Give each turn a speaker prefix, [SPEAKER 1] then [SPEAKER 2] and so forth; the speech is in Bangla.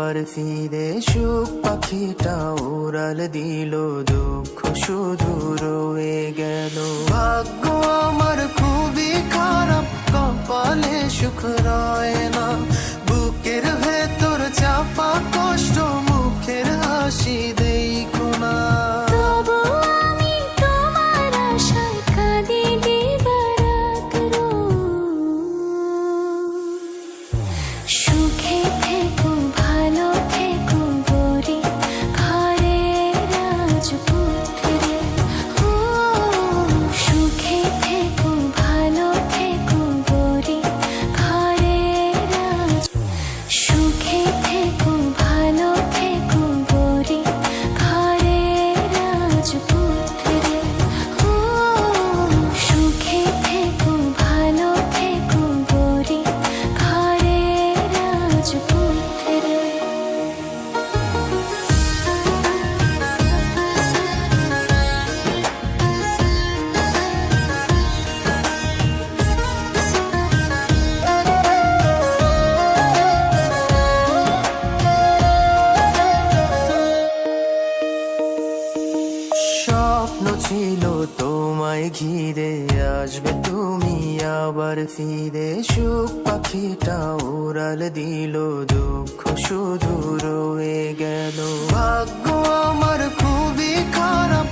[SPEAKER 1] আবার ফিরে সুখ পাখিটা উড়াল দিল, দুঃখ শুধু রয়ে গেল। ভাগ্য আমার খুবই খারাপ, কপালে সুখ রয় না, বুকের ভেতর চাপা কষ্ট, মুখের হাসি দেই কোনা।
[SPEAKER 2] তবু আমি তোমার আশায় কাঁদি দিবারাত রোজ। সুখে থেকো ভালো থেকো গরি ঘরের রাজপুত্রে। ও সুখে থেকো ভালো থেকো গরি ঘরের রাজ। সুখে থেকো ভালো থেকো গরি ঘরের রাজপুত্রে। ও সুখে থেকো ভালো থেকো গরি ঘরের রাজপুত্রে।
[SPEAKER 1] স্বপ্ন ছিল তোমায় ঘিরে, আসবে তুমি আবার ফিরে, সুখ পাখিটা উড়াল দিল, দুঃখ শুধু রয়ে গেল। ভাগ্য আমার খুবই খারাপ,